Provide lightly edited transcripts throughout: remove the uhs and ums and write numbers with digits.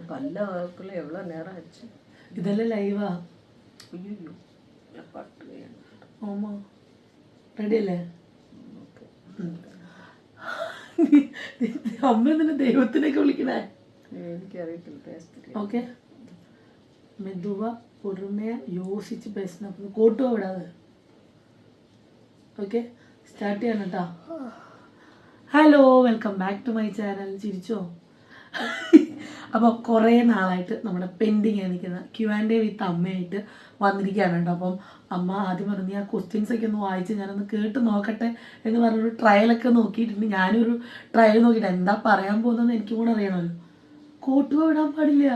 പല്ല വഴക്കില്ല എவ்வளோ நேரம் ஆச்சு. ഇതെല്ലാം ലൈവാ. അയ്യോ ഞാൻ പാട്ട് ചെയ്യണം. ഓമ റെഡി അല്ലേ? അമ്മ എന്തിനാ ദൈവത്തിനൊക്കെ വിളിക്കണേ? എനിക്കറിയത്തില്ല പേസ്റ്റില്ല. ഓക്കെ, മെതുവ പൊറുമയാ യോസിച്ച് പേസണം. കോട്ടുവാ വിടാതെ. ഓക്കെ, സ്റ്റാർട്ട് ചെയ്യണം കേട്ടോ. Hello, welcome back to my channel. ചിരിച്ചോ? അപ്പോൾ കുറേ നാളായിട്ട് നമ്മുടെ പെൻഡിങ് നിൽക്കുന്ന Q&A വിത്ത് അമ്മയായിട്ട് വന്നിരിക്കുകയാണ് കേട്ടോ. അപ്പം അമ്മ ആദ്യം പറഞ്ഞ് ആ ക്വസ്റ്റ്യൻസൊക്കെ ഒന്ന് വായിച്ച് ഞാനൊന്ന് കേട്ട് നോക്കട്ടെ എന്ന് പറഞ്ഞൊരു ട്രയലൊക്കെ നോക്കിയിട്ടുണ്ട്. ഞാനൊരു ട്രയൽ നോക്കിയിട്ട് എന്താ പറയാൻ പോകുന്നതെന്ന് എനിക്കും കൂടെ അറിയണമല്ലോ. കോട്ടുവ വിടാൻ പാടില്ല.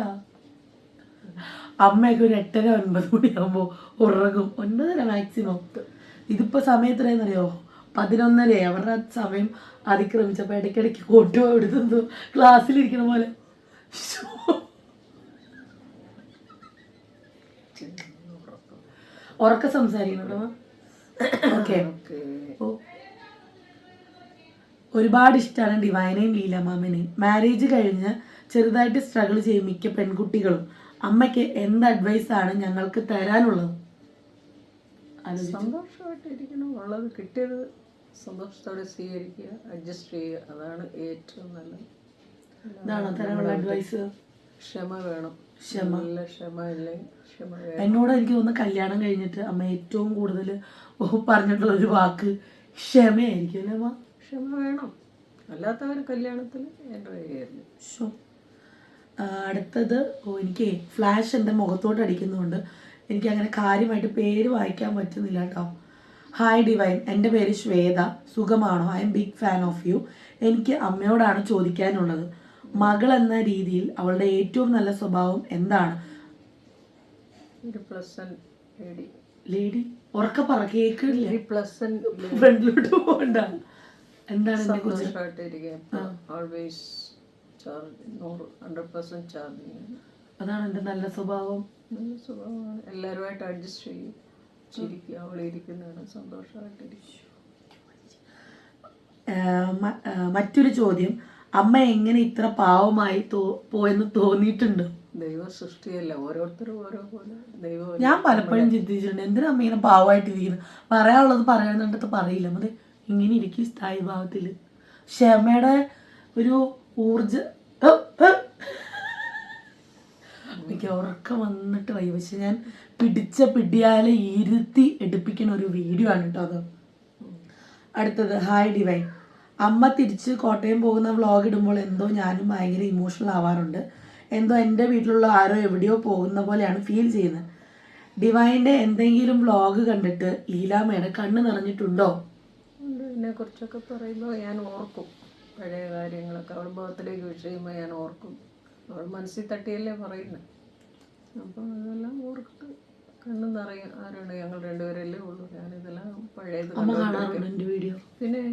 അമ്മയൊക്കെ ഒരു 8:30-9 മണിയാകുമ്പോൾ ഉറങ്ങും. 9:30 മാക്സിമം. ഇതിപ്പോൾ സമയം എത്രയെന്നറിയോ? 11:30. അവരുടെ സമയം അതിക്രമിച്ചപ്പോൾ ഇടയ്ക്കിടയ്ക്ക് കോട്ടുവ എടുത്തു ക്ലാസ്സിലിരിക്കണ പോലെ. ഉറക്ക സംസാരിക്കണോ? ഓക്കെ. ഒരുപാട് ഇഷ്ടമാണ് ഡിവൈനെയും ലീലാമാമനെയും. മാരേജ് കഴിഞ്ഞ് ചെറുതായിട്ട് സ്ട്രഗിൾ ചെയ്യും മിക്ക പെൺകുട്ടികളും. അമ്മയ്ക്ക് എന്ത് അഡ്വൈസാണ് ഞങ്ങൾക്ക് തരാനുള്ളത്? സന്തോഷമായിട്ടിരിക്കണം. ഉള്ളത് കിട്ടിയത് സന്തോഷത്തോടെ സ്വീകരിക്കുക, അഡ്ജസ്റ്റ് ചെയ്യുക. അതാണ് ഏറ്റവും നല്ലത്. ഇതാണോ തരാനുള്ള അഡ്വൈസ്? ക്ഷമ വേണം. നല്ല ക്ഷമ ഇല്ലേ? ക്ഷമ വേണം. എന്നോട് എനിക്ക് തോന്നുന്നു കല്യാണം കഴിഞ്ഞിട്ട് അമ്മ ഏറ്റവും കൂടുതൽ പറഞ്ഞിട്ടുള്ള ഒരു വാക്ക് ക്ഷമയായിരിക്കും അല്ലേ അമ്മ? ക്ഷമ വേണം. അല്ലാത്തവർ കല്യാണത്തിൽ എൻ്റെ കൈയായിരുന്നു. അടുത്തത് എനിക്ക് ഫ്ലാഷ് എൻ്റെ മുഖത്തോട്ട് അടിക്കുന്നതുകൊണ്ട് എനിക്ക് അങ്ങനെ കാര്യമായിട്ട് പേര് വായിക്കാൻ പറ്റുന്നില്ല കേട്ടോ. ഹായ് ഡിവൈൻ, എൻ്റെ പേര് ശ്വേത. സുഖമാണോ? I am big fan of you. എനിക്ക് അമ്മയോടാണ് ചോദിക്കാനുള്ളത്. മകൾ എന്ന രീതിയിൽ അവളുടെ ഏറ്റവും നല്ല സ്വഭാവം എന്താണ്? ലേഡി ഉറക്കെ പറ, കേൾക്കില്ലേ? ഫ്രണ്ടിലോട്ട് പോകണ്ട. എന്താണ് അതാണ് എൻ്റെ നല്ല സ്വഭാവം. നല്ല സ്വഭാവമാണ്. എല്ലാവരുമായിട്ട് അഡ്ജസ്റ്റ് ചെയ്യും, ചിരിക്കുക, അവൾ ഇരിക്കുന്നതാണ് സന്തോഷമായിട്ടിരിക്കും. മറ്റൊരു ചോദ്യം, അമ്മ എങ്ങനെ ഇത്ര പാവമായി പോയെന്ന് തോന്നിയിട്ടുണ്ട്? ദൈവ സൃഷ്ടിയല്ല, ഓരോരുത്തരും ഓരോ പോലെ. ദൈവം ഞാൻ പലപ്പോഴും ചിന്തിച്ചിട്ടുണ്ട്, എന്തിനാ അമ്മ ഇങ്ങനെ പാവമായിട്ടിരിക്കുന്നത്? പറയാനുള്ളത് പറയാനുണ്ടത് പറയില്ല. മതി ഇങ്ങനെ ഇരിക്കും സ്ഥായി ഭാവത്തിൽ. ക്ഷമയുടെ ഒരു ഊർജ എനിക്ക് ഉറക്കം വന്നിട്ട് വൈ. പക്ഷെ ഞാൻ പിടിച്ച പിടിയാലെ ഇരുത്തി എടുപ്പിക്കുന്ന ഒരു വീഡിയോ ആണ് കേട്ടോ അത്. അടുത്തത്, ഹായ് ഡിവൈൻ, അമ്മ തിരിച്ച് കോട്ടയം പോകുന്ന വ്ളോഗ് ഇടുമ്പോൾ എന്തോ ഞാനും ഭയങ്കര ഇമോഷണൽ ആവാറുണ്ട്. എന്തോ എൻ്റെ വീട്ടിലുള്ള ആരോ എവിടെയോ പോകുന്ന പോലെയാണ് ഫീൽ ചെയ്യുന്നത്. ഡിവൈൻ്റെ എന്തെങ്കിലും വ്ളോഗ് കണ്ടിട്ട് ലീലാമ്മയുടെ കണ്ണ് നിറഞ്ഞിട്ടുണ്ടോ? ഇതിനെ കുറിച്ചൊക്കെ പറയുമ്പോൾ ഞാൻ ഓർക്കും പഴയ കാര്യങ്ങളൊക്കെ. അവൾ മുഖത്തിലേക്ക് വിഷയുമ്പോൾ ഞാൻ ഓർക്കും. അവൾ മനസ്സിൽ തട്ടിയല്ലേ പറയുന്നത്. അപ്പോൾ അതെല്ലാം ഓർത്ത് കണ്ണ് നിറയും. ആരാണ്? ഞങ്ങൾ രണ്ടുപേരല്ലേ ഉള്ളൂ. ഞാനിതെല്ലാം പഴയത് വീഡിയോ. പിന്നെ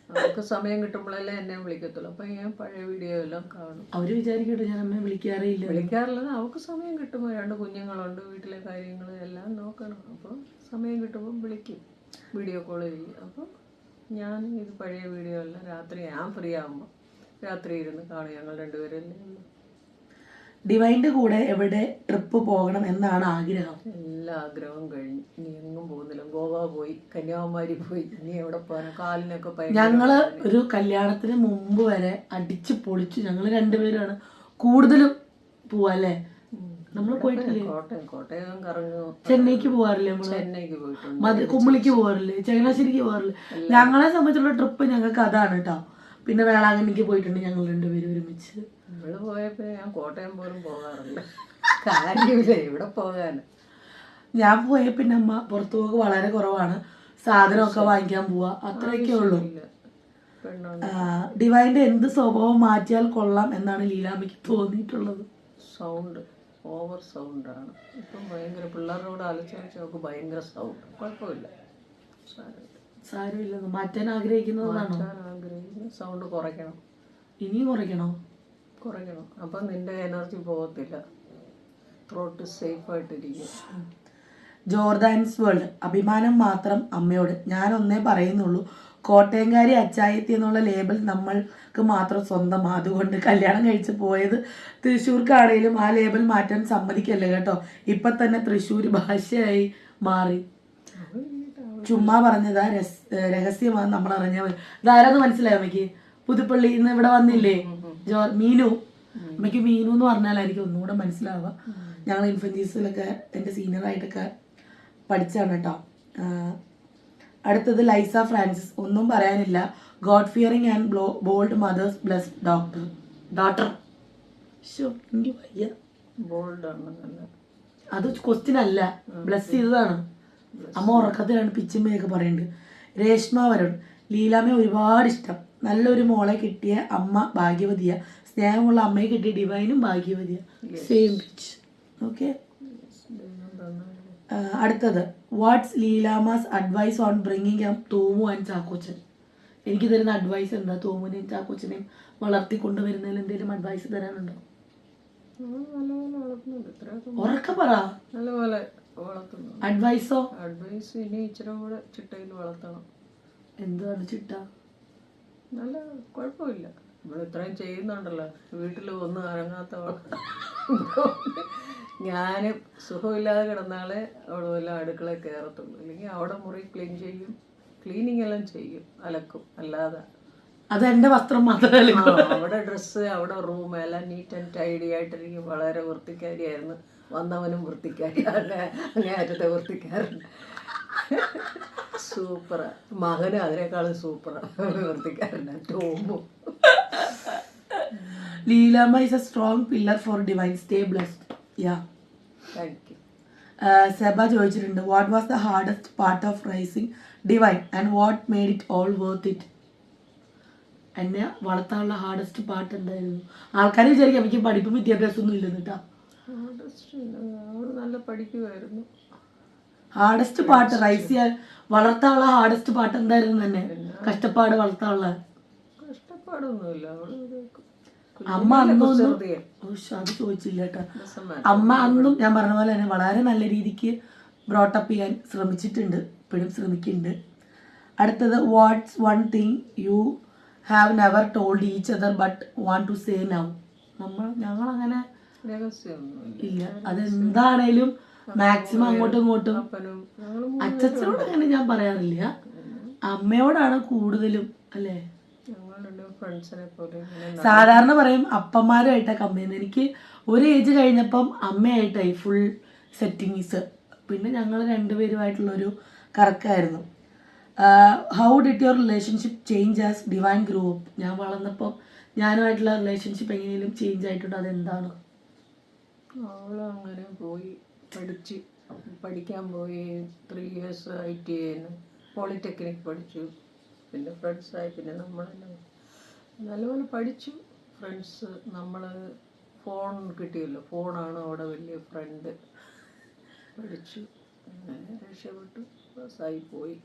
അവർക്ക് സമയം കിട്ടുമ്പോഴല്ലേ എന്നെ വിളിക്കത്തുള്ളൂ. അപ്പം ഞാൻ പഴയ വീഡിയോ എല്ലാം കാണും. അവർ വിചാരിക്കട്ടെ ഞാൻ അമ്മയെ വിളിക്കാറില്ല. അവർക്ക് സമയം കിട്ടുമ്പോൾ 2 കുഞ്ഞുങ്ങളുണ്ട്, വീട്ടിലെ കാര്യങ്ങൾ എല്ലാം നോക്കണം. അപ്പോൾ സമയം കിട്ടുമ്പോൾ വിളിക്കും, വീഡിയോ കോൾ ചെയ്യും. അപ്പോൾ ഞാൻ ഇത് പഴയ വീഡിയോ അല്ല, രാത്രി ഞാൻ ഫ്രീ ആകുമ്പോൾ രാത്രി ഇരുന്ന് കാണും. ഞങ്ങൾ രണ്ടുപേരല്ലേ ഉള്ളൂ. ഡിവൈൻ്റെ കൂടെ എവിടെ ട്രിപ്പ് പോകണം എന്നാണ് ആഗ്രഹം? എല്ലാ ആഗ്രഹവും കഴിഞ്ഞു. ഇനി എങ്ങും പോകുന്നില്ല. ഗോവ പോയി, കന്യാകുമാരി പോയി, ഇനി എവിടെ പോകാൻ? കാലിനൊക്കെ ഞങ്ങള് ഒരു കല്യാണത്തിന് മുമ്പ് വരെ അടിച്ച് പൊളിച്ചു. ഞങ്ങൾ രണ്ടുപേരാണ് കൂടുതലും പോവല്ലേ. നമ്മൾ പോയിട്ടില്ലേ? കോട്ടയം കറങ്ങും. ചെന്നൈക്ക് പോകാറില്ലേ? നമ്മള് ചെന്നൈക്ക് പോയിട്ടുണ്ട്. കുമ്പളിക്ക് പോകാറില്ലേ? ചങ്ങനാശ്ശേരിക്ക് പോകാറില്ലേ? ഞങ്ങളെ സംബന്ധിച്ചുള്ള ട്രിപ്പ് ഞങ്ങൾക്ക് അതാണ് കേട്ടോ. പിന്നെ വേളാങ്കണ്ണിക്ക് പോയിട്ടുണ്ട് ഞങ്ങൾ രണ്ടുപേരും ഒരുമിച്ച്. ഇവിടെ പോയപ്പോൾ ഞാൻ കോട്ടയം പോലും പോകാറില്ല. കാര്യമില്ല, ഇവിടെ പോകാൻ. ഞാൻ പോയ പിന്നെ അമ്മ പുറത്തു പോക്ക് വളരെ കുറവാണ്. സാധനമൊക്കെ വാങ്ങിക്കാൻ പോവാ, അത്രയൊക്കെ ഉള്ളൂ. ഡിവൈൻ്റെ എന്ത് സ്വഭാവം മാറ്റിയാൽ കൊള്ളാം എന്നാണ് ലീലാമ്മയ്ക്ക് തോന്നിയിട്ടുള്ളത്? സൗണ്ട്, ഓവർ സൗണ്ടാണ്. ഇപ്പം ഭയങ്കര പിള്ളേരോട് ആലോചിച്ച് അവർക്ക് ഭയങ്കര സൗണ്ട്. കുഴപ്പമില്ല, സാരമില്ല. മാറ്റാൻ ആഗ്രഹിക്കുന്നതാണോ? സൗണ്ട് കുറയ്ക്കണം. ഇനിയും കുറയ്ക്കണം. അപ്പം നിന്റെ എനർജി പോകത്തില്ല, ത്രോട്ട് സേഫായിട്ടിരിക്കും. ജോർദാൻസ് വേൾഡ്, അഭിമാനം മാത്രം അമ്മയോട്. ഞാൻ ഒന്നേ പറയുന്നുള്ളൂ, കോട്ടയംകാരി അച്ചായത്തി എന്നുള്ള ലേബൽ നമ്മൾക്ക് മാത്രം സ്വന്തം. അതുകൊണ്ട് കല്യാണം കഴിച്ച് പോയത് തൃശ്ശൂർക്കാണേലും ആ ലേബൽ മാറ്റാൻ സമ്മതിക്കല്ലേ കേട്ടോ. ഇപ്പം തന്നെ തൃശ്ശൂർ ഭാഷയായി മാറി. ചുമ്മാ പറഞ്ഞതാ, രഹസ്യമാണ്, നമ്മൾ അറിഞ്ഞാൽ മതി. ഇതാരാന്ന് മനസ്സിലായോ അമ്മയ്ക്ക്? പുതുപ്പള്ളി ഇന്ന് ഇവിടെ വന്നില്ലേ മീനു. അമ്മയ്ക്ക് മീനു എന്ന് പറഞ്ഞാലായിരിക്കും ഒന്നുകൂടെ മനസ്സിലാവുക. ഞങ്ങൾ ഇൻഫൻറ്റീസിലൊക്കെ എൻ്റെ സീനിയറായിട്ടൊക്കെ പഠിച്ചാണ് കേട്ടോ. അടുത്തത് ലൈസ ഫ്രാൻസിസ്. ഒന്നും പറയാനില്ല. God fearing and bold mothers bless daughter. എനിക്ക് വയ്യ. അത് ക്വസ്റ്റ്യൻ അല്ല, ബ്ലസ് ചെയ്തതാണ്. അമ്മ ഉറക്കത്തിലാണ് പിച്ചുമ്മയൊക്കെ പറയുന്നുണ്ട്. രേഷ്മ വരുൺ. ലീലാമ്മയെ ഒരുപാട് ഇഷ്ടം. നല്ലൊരു മോളെ കിട്ടിയ അമ്മ ഭാഗ്യവതിയ. സ്നേഹമുള്ള അമ്മയെ കിട്ടിയ ഡിവൈനും ഭാഗ്യവതിയ. Same pitch. ഓക്കെ. അടുത്തത് വാട്ട്സ് ലീലാമാസ് advice on bringing up Thomu and Chackochan. എനിക്ക് തരുന്ന അഡ്വൈസ് എന്താ? തോമുനെയും ചാക്കോച്ചനെയും വളർത്തിക്കൊണ്ടുവരുന്നതിൽ എന്തെങ്കിലും അഡ്വൈസ് തരാനുണ്ടോ? ഉറക്കെ പറ. നല്ലപോലെ വളർത്തുന്നു. അഡ്വൈസോ? അഡ്വൈസ് ഇനി ഇച്ചിരി കൂടെ ചിട്ടയിൽ വളർത്തണം. എന്താണ് ചിട്ട? നല്ല കുഴപ്പമില്ല. നമ്മൾ ഇത്രയും ചെയ്യുന്നുണ്ടല്ലോ. വീട്ടിൽ ഒന്നും അനങ്ങാത്ത ഞാൻ സുഖമില്ലാതെ കിടന്നാളെ അവിടെ വല്ല അടുക്കളയിൽ കയറത്തുള്ളൂ. അല്ലെങ്കിൽ അവിടെ മുറി ക്ലീൻ ചെയ്യും, ക്ലീനിങ് എല്ലാം ചെയ്യും, അലക്കും. അല്ലാതെ അതെന്റെ വസ്ത്രം മാത്രമല്ല, അവിടെ ഡ്രസ്സ്, അവിടെ റൂം എല്ലാം നീറ്റ് ആൻഡ് ടൈഡി ആയിട്ടിരിക്കും. വളരെ വൃത്തിക്കാരിയായിരുന്നു. വന്നവനും വൃത്തിക്കാരി, അങ്ങേയറ്റത്തെ വൃത്തിക്കാരുണ്ട്. സൂപ്പറാ. മകനും അതിനേക്കാളും സൂപ്പറാ, വൃത്തിക്കാരനാ ടോമു. Leelamma is a strong pillar for divine. Stay blessed. Yeah. Thank you. Seba ചോദിച്ചിട്ടുണ്ട്, what was the hardest part of raising Divine and what made it all worth it? എന്നെ വളർത്താനുള്ള ഹാർഡസ്റ്റ് പാർട്ട് എന്തായിരുന്നു? ആൾക്കാർ വിചാരിക്കും എനിക്ക് പഠിപ്പും വിദ്യാഭ്യാസം ഒന്നും ഇല്ലെന്ന് കേട്ടോ. നല്ല പഠിക്കുമായിരുന്നു. ഹാർഡസ്റ്റ് പാർട്ട് റൈസ് ചെയ്യാൻ വളർത്താനുള്ള ഹാർഡസ്റ്റ് പാർട്ട് എന്തായിരുന്നു? തന്നെ കഷ്ടപ്പാട് വളർത്താനുള്ള. കഷ്ടപ്പാടൊന്നുമില്ല. അമ്മ അന്നൊന്നും അത് ചോദിച്ചില്ല കേട്ടോ. അമ്മ അന്നും ഞാൻ പറഞ്ഞ പോലെ തന്നെ വളരെ നല്ല രീതിക്ക് ബ്രോട്ടപ്പ് ചെയ്യാൻ ശ്രമിച്ചിട്ടുണ്ട്, ഇപ്പോഴും ശ്രമിക്കുന്നുണ്ട്. അടുത്തത് what's one thing you have never told each other but want to say now? ഞങ്ങളങ്ങനെ ഇല്ല. അതെന്താണേലും മാക്സിമം അങ്ങോട്ടും ഇങ്ങോട്ടും. അച്ഛനോട് അങ്ങനെ ഞാൻ പറയാറില്ല, അമ്മയോടാണ് കൂടുതലും അല്ലേ. സാധാരണ പറയും അപ്പന്മാരുമായിട്ടാണ് കമ്പനി. എനിക്ക് ഒരു ഏജ് കഴിഞ്ഞപ്പം അമ്മയായിട്ടായി ഫുൾ സെറ്റിങ്സ്. പിന്നെ ഞങ്ങൾ രണ്ടുപേരുമായിട്ടുള്ളൊരു കറക്കായിരുന്നു. How did your relationship change as Divine grew up? ഞാൻ വളർന്നപ്പം ഞാനുമായിട്ടുള്ള റിലേഷൻഷിപ്പ് എങ്ങനെയും ചേഞ്ച് ആയിട്ടുണ്ട്. അതെന്താണ്? അവളങ്ങനെ പോയി പഠിക്കാൻ പോയി. 3 years ITI പോളിടെക്നിക് പഠിച്ചു. പിന്നെ ഫ്രണ്ട്സായി. പിന്നെ നമ്മൾ നല്ലപോലെ പഠിച്ചു. ഫ്രണ്ട്സ്, നമ്മൾ ഫോൺ കിട്ടിയല്ലോ. ഫോണാണ് അവിടെ വലിയ ഫ്രണ്ട്. പഠിച്ചു, അങ്ങനെ രക്ഷപ്പെട്ടു, പാസ്സായി പോയി.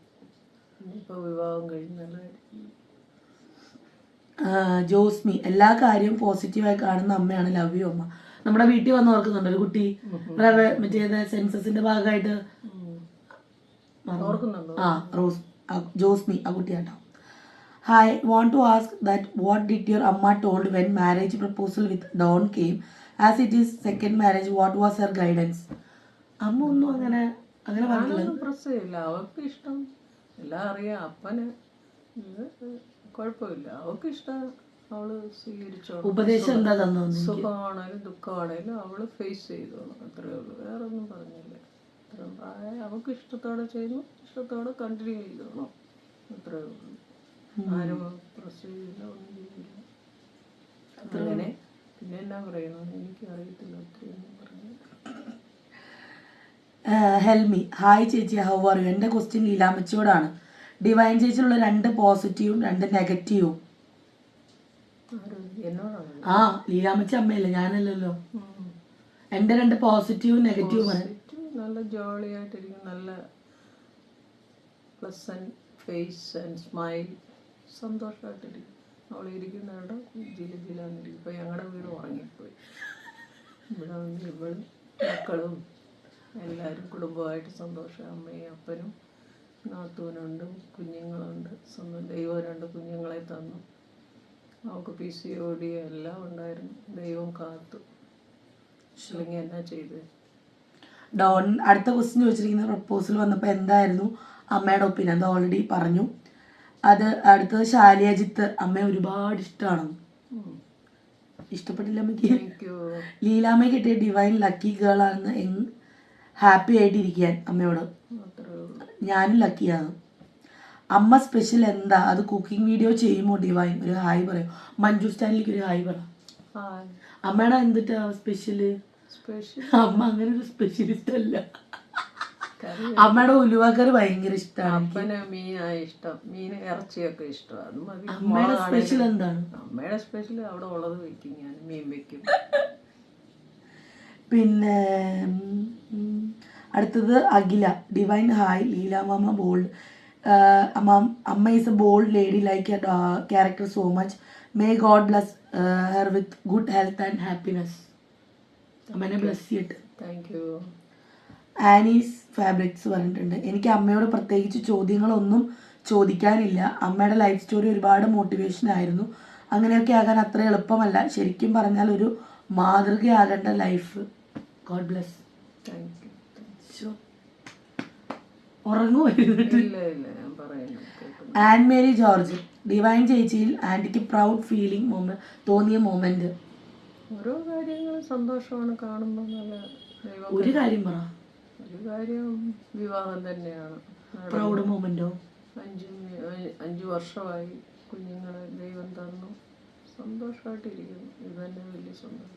ഇനിയിപ്പോൾ വിവാഹം കഴിഞ്ഞാലായിരിക്കും. ജോസ്മി, എല്ലാ കാര്യവും പോസിറ്റീവായി കാണുന്ന അമ്മയാണ്. ലവ് യു അമ്മ. നമ്മുടെ വീട്ടിൽ വന്ന് ഓർക്കുന്നുണ്ട് ഒരു കുട്ടി, മറ്റേ സെൻസസിന്റെ ഭാഗമായിട്ട് ഓർക്കുന്നുണ്ടോ? റോസ് ജോസ്മി, ആ കുട്ടിയാട്ടോ. Hi, want to ask that what did your amma told when marriage proposal with Don came? As it is second marriage, what was her guidance? അമ്മ ഒന്നും അങ്ങനെ പറഞ്ഞില്ല. പ്രശ്നമില്ല. അവർക്ക് ഇഷ്ടം എല്ലാം അറിയാം. അപ്പന് കുഴപ്പമില്ല. അവൾക്ക് ഇഷ്ടം. അവള് സ്വീകരിച്ചോളൂ. ഉപദേശം എന്താ തന്നു? സുഖമാണേലും ദുഃഖമാണേലും അവള് ഫേസ് ചെയ്തോളൂ. അത്രേ ഉള്ളൂ. വേറെ ഒന്നും പറഞ്ഞില്ല. അത്രയും പ്രായം അവൾക്ക് ഇഷ്ടത്തോടെ ചെയ്തു, ഇഷ്ടത്തോടെ കണ്ടിന്യൂ ചെയ്തോളൂ. അത്രേ ഉള്ളൂ. ആരും പ്രശ്നമില്ല, ഒന്നും ചെയ്യില്ല. അങ്ങനെ പിന്നെ എന്നാ പറയണം, എനിക്ക് അറിയത്തില്ല. ഒത്തിരി ഒന്നും പറഞ്ഞു. ഹെൽമി, ഹായ് ചേച്ചി, ഹൗ ആർ യു? എൻ്റെ ക്വസ്റ്റ്യൻ ലീലാമ്മച്ചിയോടാണ്. ഡിവൈൻ ചേച്ചിയിലുള്ള 2 പോസിറ്റീവും 2 നെഗറ്റീവും. ആ, ലീലാമ്മച്ചി അമ്മയല്ലേ, ഞാനല്ലല്ലോ. എൻ്റെ 2 പോസിറ്റീവും നെഗറ്റീവും. നല്ല ജോളി ആയിട്ടിരിക്കും. നല്ല പ്ലസന്റ് ഫേസ് ആൻഡ് സ്മൈൽ. സന്തോഷമായിട്ടിരിക്കും. അവളിരിക്കുന്നിടം ജിലാന്നിരിക്കും. ഇപ്പോൾ ഞങ്ങളുടെ വീട് ഉറങ്ങിപ്പോയി. ഇവിടെ വന്ന് ഇവളും മക്കളും എല്ലാവരും കുടുംബമായിട്ട് സന്തോഷം. അമ്മയും അപ്പനും നാത്തൂനുണ്ട്, കുഞ്ഞുങ്ങളുണ്ട്. സ്വന്തം ദൈവം 2 കുഞ്ഞുങ്ങളെ തന്നു. അവൾക്ക് PCOD എല്ലാം ഉണ്ടായിരുന്നു. ദൈവം കാത്തു. അല്ലെങ്കിൽ എന്നാ ചെയ്ത്. ഡോൺ അടുത്ത ക്വസ്റ്റ്യൻ ചോദിച്ചിരിക്കുന്നത് പ്രപ്പോസൽ വന്നപ്പോൾ എന്തായിരുന്നു അമ്മയുടെ ഒപ്പീനിയൻ? അത് ഓൾറെഡി പറഞ്ഞു. അത് അടുത്തത് ശാലിയജിത്ത്, അമ്മയെ ഒരുപാട് ഇഷ്ടമാണ്. ഇഷ്ടപ്പെട്ടില്ല അമ്മയ്ക്ക്? ലീലാമ്മ കിട്ടിയ ഡിവൈൻ ലക്കി ഗേൾ ആണെന്ന് ഹാപ്പി ആയിട്ടിരിക്കാൻ അമ്മയോട്. ഞാനും ലക്കിയാണ്. അമ്മ സ്പെഷ്യൽ എന്താ? അത് കുക്കിംഗ് വീഡിയോ ചെയ്യുമോ ഡിവൈൻ? ഒരു ഹായ് പറയും. മഞ്ജു സ്റ്റാൻലിക്ക് ഒരു ഹായ് പറ. അമ്മയുടെ എന്തിട്ടാ സ്പെഷ്യല്? അമ്മ അങ്ങനെ ഒരു സ്പെഷ്യലിസ്റ്റ് അല്ല. അമ്മയുടെ ഉലുവക്കറി ഭയങ്കര ഇഷ്ടമാണ്. ഇഷ്ടം മീൻ ഇറച്ചിയൊക്കെ ഇഷ്ടമാണ്. അമ്മയുടെ സ്പെഷ്യൽ എന്താണ്? അമ്മയുടെ സ്പെഷ്യൽ അവിടെ ഉള്ളത് വെക്കും. ഞാൻ മീൻ വെക്കും. പിന്നെ അടുത്തത് അഖില, ഡിവൈൻ ഹായ്. ലീലാമ്മ ബോൾഡ്. അമ്മ is A bold lady, like A character so much. May God bless her with good health and happiness. അമ്മേനെ ബ്ലസ് ചെയ്യട്ടെ. Thank you. ആനീസ് ഫാബ്രിക്സ് പറഞ്ഞിട്ടുണ്ട്, എനിക്ക് അമ്മയോട് പ്രത്യേകിച്ച് ചോദ്യങ്ങളൊന്നും ചോദിക്കാനില്ല. അമ്മയുടെ ലൈഫ് സ്റ്റോറി ഒരുപാട് മോട്ടിവേഷൻ ആയിരുന്നു. അങ്ങനെയൊക്കെ ആകാൻ അത്ര എളുപ്പമല്ല. ശരിക്കും പറഞ്ഞാൽ ഒരു മാതൃകയാകേണ്ട life. God bless. Thank you. ഉറങ്ങുമായിരുന്നു. ആൻ മേരി ജോർജ്, ഡിവൈൻ ചേച്ചിയിൽ ആൻറ്റിക്ക് പ്രൗഡ് ഫീലിംഗ് തോന്നിയ മൊമെന്റ്? ഓരോ കാര്യങ്ങളും സന്തോഷമാണ് കാണുമ്പോൾ. നല്ല ഒരു കാര്യം പറ. ഒരു കാര്യം വിവാഹം തന്നെയാണ്. Proud memento? 5 വർഷമായി കുഞ്ഞുങ്ങളെ ദൈവം തന്നു. സന്തോഷമായിട്ടിരിക്കുന്നു. ഇത് തന്നെ വലിയ സന്തോഷം.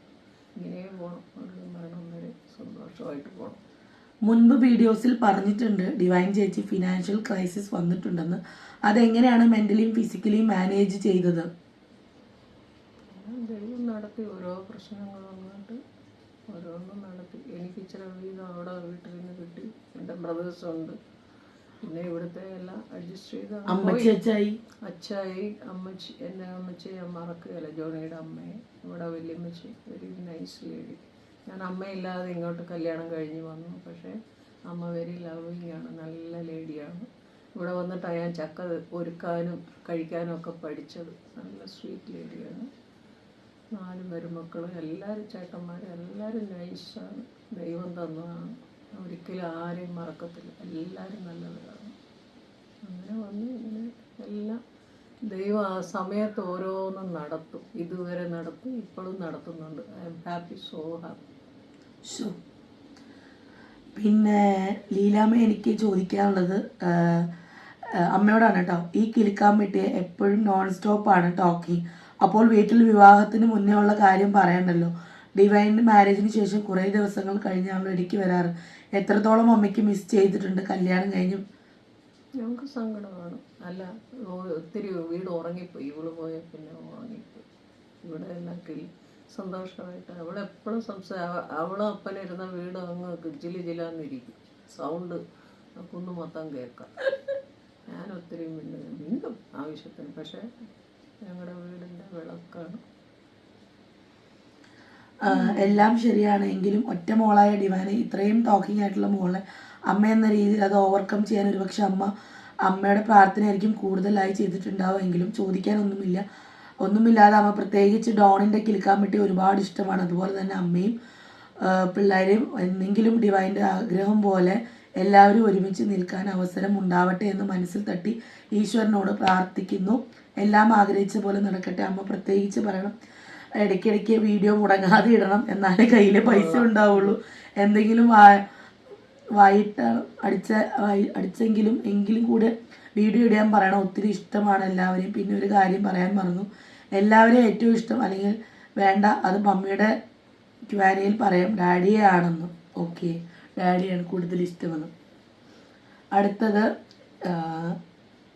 ഇങ്ങനെ പോകണം. അവരുടെ മരണം വരെ സന്തോഷമായിട്ട് പോകണം. മുൻപ് വീഡിയോസിൽ പറഞ്ഞിട്ടുണ്ട് ഡിവൈൻ ചേച്ചി ഫിനാൻഷ്യൽ ക്രൈസിസ് വന്നിട്ടുണ്ടെന്ന്. അതെങ്ങനെയാണ് മെൻ്റലിയും ഫിസിക്കലിയും മാനേജ് ചെയ്തത്? ദൈവം നടത്തി. ഓരോ പ്രശ്നങ്ങൾ വന്നിട്ട് ഓരോന്നും നടത്തി. എനിക്ക് ഇച്ചിരി വീതം അവിടെ വീട്ടിൽ നിന്ന് കിട്ടി. എൻ്റെ ബ്രദേഴ്സുണ്ട്. പിന്നെ ഇവിടുത്തെ എല്ലാം അഡ്ജസ്റ്റ് ചെയ്ത് അച്ചായി അമ്മച്ചി. എൻ്റെ അമ്മച്ചിയെ ഞാൻ മറക്കുകയല്ല. ജോണിയുടെ അമ്മയെ, ഇവിടെ വല്യമ്മച്ചി, വെരി നൈസ് ലേഡി. ഞാൻ അമ്മയില്ലാതെ ഇങ്ങോട്ട് കല്യാണം കഴിഞ്ഞ് വന്നു. പക്ഷേ അമ്മ വെരി ലവിങ് ആണ്, നല്ല ലേഡിയാണ്. ഇവിടെ വന്നിട്ടാണ് ഞാൻ ചക്ക ഒരുക്കാനും കഴിക്കാനും ഒക്കെ പഠിച്ചത്. നല്ല സ്വീറ്റ് ലേഡിയാണ്. 4 മരുമക്കളും എല്ലാവരും ചേട്ടന്മാരും എല്ലാവരും നൈസാണ്. ദൈവം തന്നതാണ്. ഒരിക്കലും ആരെയും മറക്കത്തില്ല. എല്ലാവരും നല്ലവരാണ്. അങ്ങനെ വന്ന് ഇങ്ങനെ എല്ലാം ദൈവം ആ സമയത്ത് ഓരോന്നും നടത്തും. ഇതുവരെ നടത്തും, ഇപ്പോഴും നടത്തുന്നുണ്ട്. I am happy, so happy. പിന്നെ ലീലാമ്മ, എനിക്ക് ചോദിക്കാനുള്ളത് അമ്മയോടാണ് കേട്ടോ. ഈ കിലുക്കാൻ പറ്റിയ എപ്പോഴും നോൺ സ്റ്റോപ്പാണ് ടോക്കിങ്. അപ്പോൾ വീട്ടിൽ വിവാഹത്തിന് മുന്നേ ഉള്ള കാര്യം പറയണ്ടല്ലോ. ഡിവൈൻ മാരേജിന് ശേഷം കുറേ ദിവസങ്ങൾ കഴിഞ്ഞാണല്ലോ ഇടയ്ക്ക് വരാറ്. എത്രത്തോളം അമ്മയ്ക്ക് മിസ് ചെയ്തിട്ടുണ്ട് കല്യാണം കഴിഞ്ഞും? ഞങ്ങൾക്ക് സങ്കടമാണ്. അല്ല, ഒത്തിരി വീട് ഉറങ്ങിപ്പോയി. ഇവള് പോയ പിന്നെ ഉറങ്ങിപ്പോയി. ഇവിടെ എല്ലാം സന്തോഷമായിട്ട് അവളെപ്പോഴും അവളും അപ്പനിരുന്ന വീട് അങ്ങ് ജിലാന്നിരിക്കും. സൗണ്ട് കുന്നു മൊത്തം കേൾക്കാം. ഞാൻ ഒത്തിരി വീണ്ടും ആവശ്യത്തിന്. പക്ഷേ ഞങ്ങളുടെ വീടിൻ്റെ വിളക്കാണ്. എല്ലാം ശരിയാണ്. എങ്കിലും ഒറ്റ മോളായ ഡിവൈന് ഇത്രയും ടോക്കിംഗ് ആയിട്ടുള്ള മോളെ അമ്മ എന്ന രീതിയിൽ അത് ഓവർകം ചെയ്യാൻ ഒരുപക്ഷെ അമ്മയുടെ പ്രാർത്ഥനയായിരിക്കും കൂടുതലായി ചെയ്തിട്ടുണ്ടാവുമെങ്കിലും ഒന്നുമില്ലാതെ അമ്മ പ്രത്യേകിച്ച് ഡോണിൻ്റെ കിലുക്കാൻ പറ്റി ഒരുപാട് ഇഷ്ടമാണ്. അതുപോലെ തന്നെ അമ്മയും പിള്ളേരെയും എന്തെങ്കിലും ഡിവൈൻ്റെ ആഗ്രഹം പോലെ എല്ലാവരും ഒരുമിച്ച് നിൽക്കാൻ അവസരം ഉണ്ടാവട്ടെ എന്ന് മനസ്സിൽ തട്ടി ഈശ്വരനോട് പ്രാർത്ഥിക്കുന്നു. എല്ലാം ആഗ്രഹിച്ച പോലെ നടക്കട്ടെ. അമ്മ പ്രത്യേകിച്ച് പറയണം, ഇടയ്ക്കിടയ്ക്ക് വീഡിയോ മുടങ്ങാതെ ഇടണം, എന്നാലേ കയ്യിൽ പൈസ ഉണ്ടാവുള്ളൂ. എന്തെങ്കിലും എങ്കിലും കൂടെ വീഡിയോ ഇടാൻ പറയണം. ഒത്തിരി ഇഷ്ടമാണ് എല്ലാവരെയും. പിന്നെ ഒരു കാര്യം പറയാൻ മറന്നു, എല്ലാവരെയും ഏറ്റവും ഇഷ്ടം അല്ലെങ്കിൽ വേണ്ട അത് മമ്മിയുടെ ക്വാനയിൽ പറയാം ഡാഡിയെ ആണെന്ന്. ഓക്കെ, ഡാഡിയാണ് കൂടുതൽ ഇഷ്ടമെന്ന്. അടുത്തത്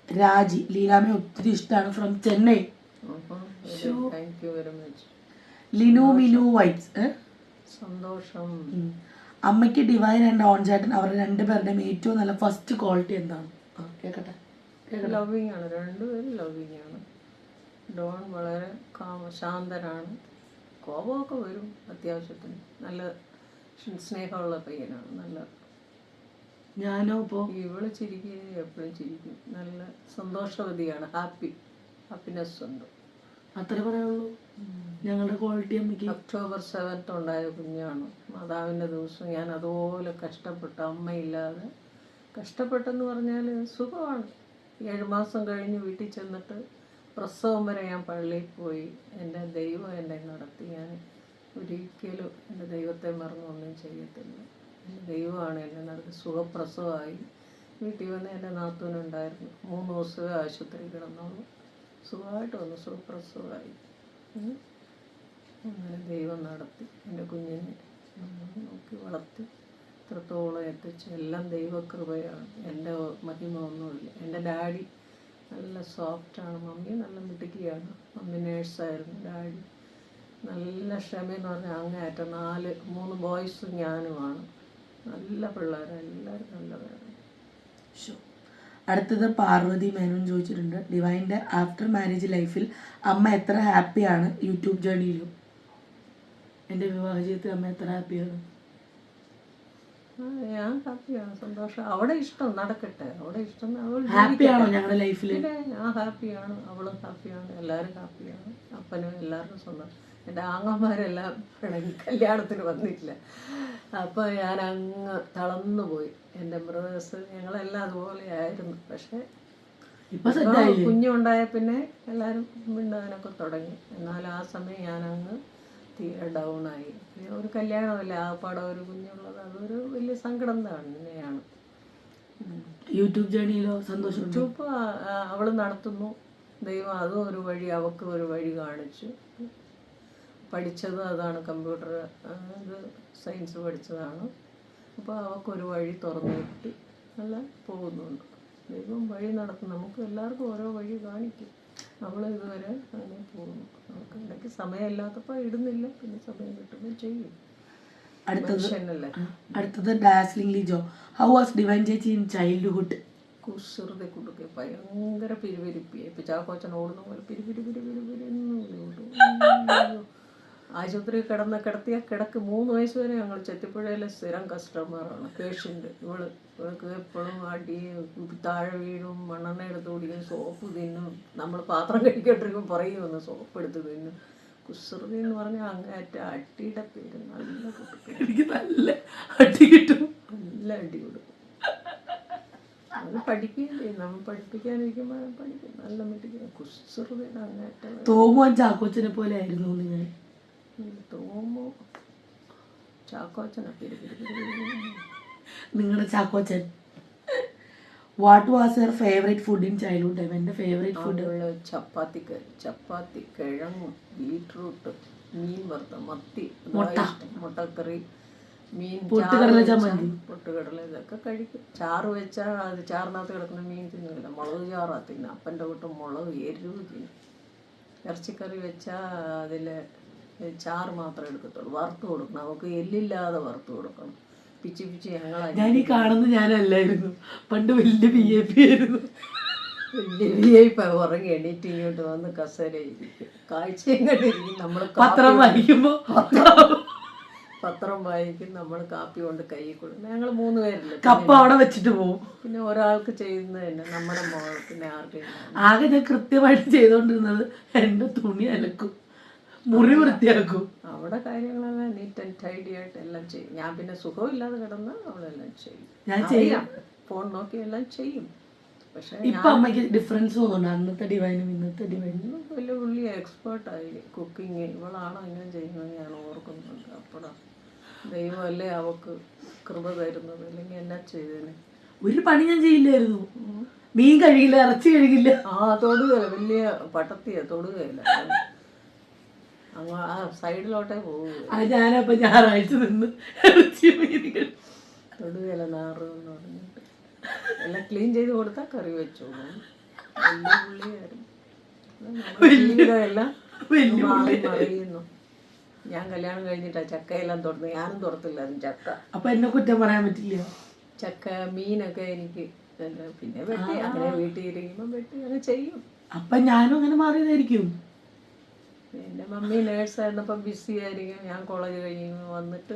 രാജി, ലീലാമ്മയെ ഒത്തിരി ഇഷ്ടമാണ്, ഫ്രം ചെന്നൈ. മിനു വൈബ്സ്. സന്തോഷം. അമ്മയ്ക്ക് ഡിവൈൻ ആൻഡ് ഓൺ ചേട്ടൻ അവരുടെ 2 പേരുടെയും ഏറ്റവും നല്ല ഫസ്റ്റ് ക്വാളിറ്റി എന്താണ്? കേൾക്കട്ടെ. ലവിങ് ആണ്. 2 പേരും ലവിങ് ആണ്. ഡോൺ വളരെ ശാന്തനാണ്. കോപമൊക്കെ വരും അത്യാവശ്യത്തിന്. നല്ല സ്നേഹമുള്ള പയ്യനാണ്. നല്ല ഞാനോ ഇപ്പോൾ ഇവള് ചിരിക്കുകയും എപ്പോഴും ചിരിക്കും, നല്ല സന്തോഷവതിയാണ്, ഹാപ്പിനെസ് ഉണ്ട്. അത്രേ പറയുള്ളൂ ഞങ്ങളുടെ ക്വാളിറ്റി അമ്മയ്ക്ക്. ഒക്ടോബർ 7 ഉണ്ടായ കുഞ്ഞാണ്. മാതാവിൻ്റെ ദിവസം ഞാൻ അതുപോലെ കഷ്ടപ്പെട്ടു, അമ്മയില്ലാതെ കഷ്ടപ്പെട്ടെന്ന് പറഞ്ഞാൽ സുഖമാണ്. 7 മാസം കഴിഞ്ഞ് വീട്ടിൽ ചെന്നിട്ട് പ്രസവം വരെ ഞാൻ പള്ളിയിൽ പോയി. എൻ്റെ ദൈവം എന്നെ നടത്തി. ഞാൻ ഒരിക്കലും എൻ്റെ ദൈവത്തെ മറന്നൊന്നും ചെയ്യത്തില്ല. എൻ്റെ ദൈവമാണ് എന്നെ നടത്തി. സുഖപ്രസവമായി. വീട്ടിൽ വന്ന് എൻ്റെ നാത്തൂനുണ്ടായിരുന്നു. 3 ദിവസമേ ആശുപത്രി കിടന്നുള്ളൂ. സുഖമായിട്ട് വന്നു, സുഖപ്രസവമായി. അങ്ങനെ ദൈവം നടത്തി. എൻ്റെ കുഞ്ഞിനെ നോക്കി വളർത്തി ഇത്രത്തോളം എത്തിച്ച്. എല്ലാം ദൈവകൃപയാണ്, എൻ്റെ മഹിമ ഒന്നുമില്ല. എൻ്റെ ഡാഡി നല്ല സോഫ്റ്റാണ്, മമ്മി നല്ല മിടുക്കിയാണ്. മമ്മി നേഴ്സായിരുന്നു, ഡാഡി നല്ല ക്ഷമയെന്ന് പറഞ്ഞാൽ അങ്ങേയറ്റം. 3 ബോയ്സും ഞാനുമാണ്. നല്ല പിള്ളേരാണ്, എല്ലാവരും നല്ലവരാണ്. അടുത്തത് പാർവതി മേനോൻ ചോദിച്ചിട്ടുണ്ട്, ഡിവൈൻ്റെ ആഫ്റ്റർ മാരേജ് ലൈഫിൽ അമ്മ എത്ര ഹാപ്പിയാണ് യൂട്യൂബ് ജേണിയിലും? എൻ്റെ വിവാഹ ജീവിതത്തിൽ അമ്മ എത്ര ഹാപ്പിയാണ്? ഞാൻ ഹാപ്പിയാണ്, സന്തോഷം. അവിടെ ഇഷ്ടം നടക്കട്ടെ, അവിടെ ഇഷ്ടം. അവൾ ഹാപ്പിയാണോ ഞങ്ങളുടെ ലൈഫിൽ? ഞാൻ ഹാപ്പിയാണ്, അവളും ഹാപ്പിയാണ്, എല്ലാവരും ഹാപ്പിയാണ്. അപ്പനും എല്ലാവർക്കും സന്തോഷം. എൻ്റെ ആങ്ങന്മാരെല്ലാം കല്യാണത്തിന് വന്നില്ല. അപ്പോൾ ഞാൻ അങ്ങ് തളർന്നു പോയി. എൻ്റെ ബ്രദേഴ്സ് ഞങ്ങളെല്ലാം അതുപോലെ ആയിരുന്നു. പക്ഷേ കുഞ്ഞുണ്ടായ പിന്നെ എല്ലാവരും മിണ്ടാനൊക്കെ തുടങ്ങി. എന്നാൽ ആ സമയം ഞാനങ്ങ് തീരെ ഡൗണായി. ഒരു കല്യാണമല്ല, ആപ്പാടെ ഒരു കുഞ്ഞുള്ളത്, അതൊരു വലിയ സങ്കടം തന്നെയാണ്. യൂട്യൂബ് ജേണിയിലോ സന്തോഷം? യൂട്യൂബ് അവൾ നടത്തുന്നു. ദൈവം അതും ഒരു വഴി, അവൾക്ക് ഒരു വഴി കാണിച്ചു. പഠിച്ചത് അതാണ്, കമ്പ്യൂട്ടർ ഇത് സയൻസ് പഠിച്ചതാണ്. അപ്പോൾ അവൾക്കൊരു വഴി തുറന്നു കിട്ടി, നല്ല പോകുന്നുണ്ട്. ദൈവം വഴി നടത്തും. നമുക്ക് എല്ലാവർക്കും ഓരോ വഴി കാണിക്കും. നമ്മൾ ഇതുവരെ അങ്ങനെ പോകുന്നു. നമുക്ക് ഇടയ്ക്ക് സമയമില്ലാത്തപ്പോൾ ഇടുന്നില്ല, പിന്നെ സമയം കിട്ടുമ്പോൾ ചെയ്യും. അടുത്തത് dazzling Lijo, how was divine ചേച്ചി ഇൻ ചൈൽഡ്ഹുഡ്? കുസൃതി കൊടുക്കുക, ഭയങ്കര പിരിവിരിപ്പിയായി. ഇപ്പം ചാക്കോച്ചൻ ഓടുന്ന പോലെ പിരിവിരിപ്പിരിവിരിവിരിന്ന് ആശുപത്രി കിടത്തിയ കിടക്ക് 3 വയസ്സ് വരെ ഞങ്ങൾ ചെത്തിപ്പുഴയിലെ സ്ഥിരം കസ്റ്റമറാണ്, പേഷ്യൻ്റ്. ഇവൾക്ക് എപ്പോഴും അടി, താഴെ വീഴും, മണ്ണെണ്ണ എടുത്ത് കുടിക്കും, സോപ്പ് തിന്നും. നമ്മൾ പാത്രം കഴിക്കട്ടിരിക്കും പറയുമെന്ന് സോപ്പ് എടുത്ത് തിന്നും. കുസൃതി എന്ന് പറഞ്ഞാൽ അങ്ങേറ്റ അടിയുടെ പേര്. നല്ല കുട്ടി, എനിക്ക് നല്ല അടി കിട്ടും, നല്ല അടി കൊടുക്കും. അത് പഠിക്കുകയും ചെയ്യും. നമ്മൾ പഠിപ്പിക്കാനിരിക്കുമ്പോൾ പഠിക്കും, നല്ല മിടിക്കും. കുസൃതിയുടെ അങ്ങേറ്റ. തോമുവാൻ ചാക്കോച്ചനെ പോലെ ആയിരുന്നു ഞാൻ. തോമോ ചാക്കോച്ചനെ നിങ്ങളുടെ Chackochan. What was your favourite food in childhood? എൻ്റെ ഫേവറേറ്റ് ഫുഡ് ചപ്പാത്തി, കിഴങ്ങും, ബീട്രൂട്ട്, മീൻ വറുത്ത, മത്തി, മുട്ടക്കറി, മീൻ, പൊട്ടുകടല ചമ്മന്തി, പൊട്ടുകടല, ഇതൊക്കെ കഴിക്കും. ചാറ് വെച്ചാൽ അത് ചാറിനകത്ത് കിടക്കുന്ന മീൻ തിന്നില്ല, മുളക് ചാറാ തിന്നും. അപ്പൻ്റെ കൂട്ടം മുളക് എരിവ് തിന്നും. ഇറച്ചിക്കറി വെച്ചാൽ അതിൽ ചാറ് മാത്രമേ എടുക്കത്തുള്ളൂ, വറുത്ത് കൊടുക്കണം. അവൾക്ക് എല്ലില്ലാതെ വറുത്ത് കൊടുക്കണം. പിച്ചി ഞാൻ ഈ കാണുന്നത് ഞാനല്ലായിരുന്നു, പണ്ട് വലിയ VIP ആയിരുന്നു. വലിയ VIP ഉറങ്ങി എണീറ്റ് ഇങ്ങോട്ട് വന്ന് കസേരയിരിക്കും, കാഴ്ചയും കണ്ടിരിക്കും. നമ്മൾ പത്രം വായിക്കുമ്പോൾ പത്രം വായിക്കും, നമ്മൾ കാപ്പി കൊണ്ട് കൈ കൊടുക്കും. ഞങ്ങൾ 3 പേരില്ല, കപ്പ അവിടെ വെച്ചിട്ട് പോകും. പിന്നെ ഒരാൾക്ക് ചെയ്യുന്നത് തന്നെ നമ്മുടെ മോൾ. പിന്നെ ആർക്കും ആകെ ഞാൻ കൃത്യമായിട്ട് ചെയ്തുകൊണ്ടിരുന്നത് എൻ്റെ തുണി അലക്കും, മുറി വൃത്തിയാക്കും. അവിടെ കാര്യങ്ങളെല്ലാം നീറ്റ് ആൻഡ് ടൈഡി ആയിട്ട് എല്ലാം ചെയ്യും. ഞാൻ പിന്നെ സുഖമില്ലാതെ കിടന്ന് അവളെല്ലാം ചെയ്യും. ഞാൻ ചെയ്യാം, ഫോൺ നോക്കി എല്ലാം ചെയ്യും. പക്ഷേ ഇപ്പം അമ്മയ്ക്ക് ഡിഫറൻസ് തോന്നുന്നുണ്ട് അന്നത്തെ ഡിവൈനും ഇന്നത്തെ ഡിവൈനും? വലിയ പുള്ളി എക്സ്പേർട്ടായി കുക്കിങ്. ഇവളാണോ ഇങ്ങനെ ചെയ്യുന്നത് ഞാൻ ഓർക്കുന്നുണ്ട്. അപ്പോഴാ ദൈവമല്ലേ അവൾക്ക് കൃപ തരുന്നത്, അല്ലെങ്കിൽ എന്നാ ചെയ്തേനെ. ഒരു പണി ഞാൻ ചെയ്യില്ലായിരുന്നു. മീൻ കഴുകില്ല, ഇറച്ചി കഴുകില്ല. തൊടുകയില്ല, വലിയ പട്ടത്തിയ തൊടുകയില്ല. അങ്ങ് ആ സൈഡിലോട്ടേ പോകുക. ഞാനപ്പോ ഞായറാഴ്ച നിന്ന് ഇറച്ചി മീനുകൾ തൊടുകയില നാറെന്ന് പറഞ്ഞിട്ട് എല്ലാം ക്ലീൻ ചെയ്ത് കൊടുത്താൽ കറി വെച്ചോളൂ. വലിയ പുള്ളിയായിരുന്നു. ജീവിതമെല്ലാം അറിയുന്നു. ഞാൻ കല്യാണം കഴിഞ്ഞിട്ടാ ചക്കയെല്ലാം തുറന്ന്. ഞാനും തുറത്തില്ലായിരുന്നു ചക്ക. അപ്പൊ എന്നെ കുറ്റം പറയാൻ പറ്റില്ല. ചക്ക, മീനൊക്കെ എനിക്ക് പിന്നെ വെട്ടി അങ്ങനെ വീട്ടിൽ ഇരിക്കുമ്പോൾ വെട്ടി അങ്ങനെ ചെയ്യും. അപ്പൊ ഞാനും അങ്ങനെ മാറിയതായിരിക്കും. എൻ്റെ മമ്മി നേഴ്സായിരുന്നപ്പം ബിസി ആയിരിക്കും. ഞാൻ കോളേജ് കഴിഞ്ഞ് വന്നിട്ട്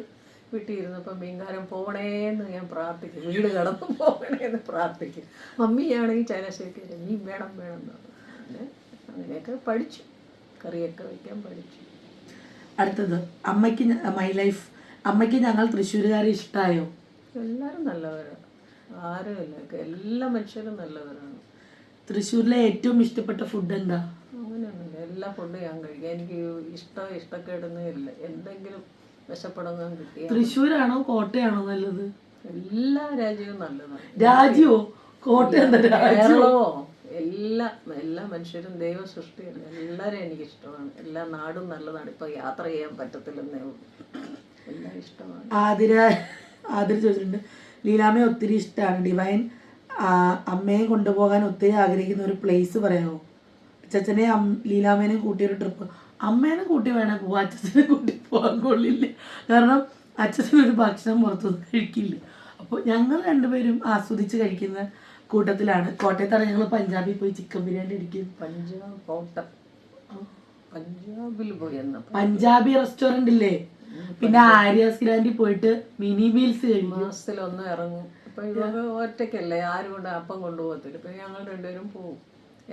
വീട്ടിൽ ഇരുന്നപ്പോൾ മീൻകാരൻ പോകണേന്ന് ഞാൻ പ്രാർത്ഥിക്കും, വീട് കടന്ന് പോകണേന്ന് പ്രാർത്ഥിക്കും. മമ്മിയാണെങ്കിൽ ചനശേഖര മീൻ വേണം വേണം എന്ന് പറഞ്ഞു. പിന്നെ അങ്ങനെയൊക്കെ പഠിച്ചു, കറിയൊക്കെ വയ്ക്കാൻ പഠിച്ചു. അടുത്തത് അമ്മയ്ക്ക് മൈ ലൈഫ്, അമ്മയ്ക്ക് ഞങ്ങൾ തൃശ്ശൂരുകാരെ ഇഷ്ടമായോ? എല്ലാവരും നല്ലവരാണ്, ആരുമില്ല, എല്ലാ മനുഷ്യരും നല്ലവരാണ്. തൃശ്ശൂരിലെ ഏറ്റവും ഇഷ്ടപ്പെട്ട ഫുഡ് എന്താ? അങ്ങനെയൊന്നുമില്ല, എല്ലാ ഫുഡും ഞാൻ കഴിക്കാം. എനിക്ക് ഇഷ്ടക്കേടൊന്നും ഇല്ല. എന്തെങ്കിലും വിശപ്പടങ്ങാൻ കിട്ടിയ. തൃശ്ശൂരാണോ കോട്ടയാണോ നല്ലത്? എല്ലാ രാജ്യവും നല്ലതാണ്. രാജ്യമോ? കോട്ടയം കേരളമോ എല്ലാ മനുഷ്യരും ദൈവ സൃഷ്ടിയല്ല. എല്ലാവരും എനിക്കിഷ്ടമാണ്. എല്ലാ നാടും നല്ലതാണ്. ഇപ്പൊ യാത്ര ചെയ്യാൻ പറ്റത്തില്ലെന്നേ ഉള്ളൂ, എല്ലാം ഇഷ്ടമാണ്. ആതിര ചോദിച്ചിട്ടുണ്ട്, ലീലാമ്മയെ ഒത്തിരി ഇഷ്ടമാണ്. ഡിവൈൻ അമ്മയെ കൊണ്ടുപോകാൻ ഒത്തിരി ആഗ്രഹിക്കുന്ന ഒരു പ്ലേസ് പറയാമോ? അച്ഛനെ ലീലാമ്മേനെയും കൂട്ടിയൊരു ട്രിപ്പ്. അമ്മേനെ കൂട്ടി വേണേ പോവാം, അച്ഛനെ കൂട്ടി പോകാൻ കൊള്ളില്ല. കാരണം അച്ഛനൊരു ഭക്ഷണം പുറത്തൊന്നും കഴിക്കില്ല. അപ്പോൾ ഞങ്ങൾ രണ്ടുപേരും ആസ്വദിച്ച് കഴിക്കുന്ന കൂട്ടത്തിലാണ്. കോട്ടയത്താണ് ഞങ്ങൾ പഞ്ചാബിൽ പോയി ചിക്കൻ ബിരിയാണി അടിക്കും. പഞ്ചാബിൽ പോയി പഞ്ചാബി റെസ്റ്റോറന്റ് ഇല്ലേ, പിന്നെ ആര്യാസ് ഗ്രാൻഡിൽ പോയിട്ട് മിനി മീൽസ് കഴിക്കും. മാസത്തിലൊന്നും ഇറങ്ങും. ഇപ്പൊ ഇവർക്ക് ഒറ്റയ്ക്കല്ലേ, ആരും കൊണ്ട് അപ്പം കൊണ്ടുപോകത്തില്ല. ഇപ്പൊ ഞങ്ങൾ രണ്ടുപേരും പോവും.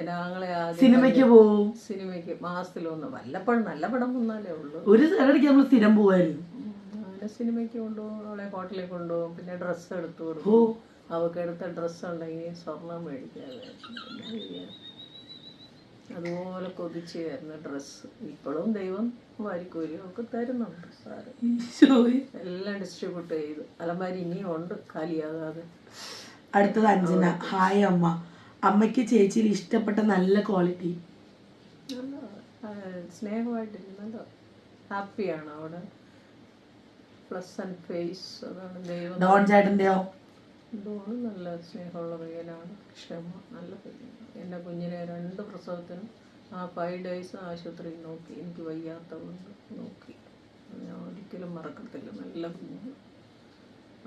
എന്റെ ആങ്ങളെ സിനിമയ്ക്ക് പോവും. സിനിമയ്ക്ക് മാസത്തിലൊന്നും, വല്ലപ്പോഴും നല്ല പടം വന്നാലേ ഉള്ളൂ. ഒരു ഇടയ്ക്ക് നമ്മൾ സ്ഥിരം പോവായിരുന്നു. അങ്ങനെ സിനിമയ്ക്ക് കൊണ്ടുപോകും, അവളെ ഹോട്ടലിൽ കൊണ്ടുപോകും. പിന്നെ ഡ്രസ്സ് എടുത്തു കൊടുക്കും. അവൾക്ക് എടുത്ത ഡ്രസ്സ് ഉണ്ടെങ്കിൽ സ്വർണം മേടിക്കാതെ അതുപോലെ കൊതിച്ച് തരുന്ന ഡ്രസ്സ് ഇപ്പോഴും ദൈവം വാരിക്കോരി ഒക്കെ തരുന്നുണ്ട്. സാറ് എല്ലാം ഡിസ്ട്രിബ്യൂട്ട് ചെയ്തു. അലമാരി ഇനിയും ഉണ്ട് കാലിയാകാതെ. അടുത്തത് അഞ്ജന, ഹായ് അമ്മ. അമ്മയ്ക്ക് ചേച്ചിയിൽ ഇഷ്ടപ്പെട്ട നല്ല ക്വാളിറ്റി? നല്ല സ്നേഹമായിട്ടിരുന്നല്ലോ, ഹാപ്പിയാണ് അവിടെ, പ്ലസന്റ് ഫേസ്. അതാണ് ദൈവം. ഡോൺ ചേട്ടൻ്റെയോ? ഡോണ് നല്ല സ്നേഹമുള്ള പയ്യനാണ്, ക്ഷമ, നല്ല പയ്യനാണ്. എൻ്റെ കുഞ്ഞിനെ 2 പ്രസവത്തിനും 5 days ആശുപത്രിയിൽ നോക്കി. എനിക്ക് വയ്യാത്തതുകൊണ്ട് നോക്കി. ഞാൻ ഒരിക്കലും മറക്കത്തില്ല. നല്ല കുഞ്ഞ്.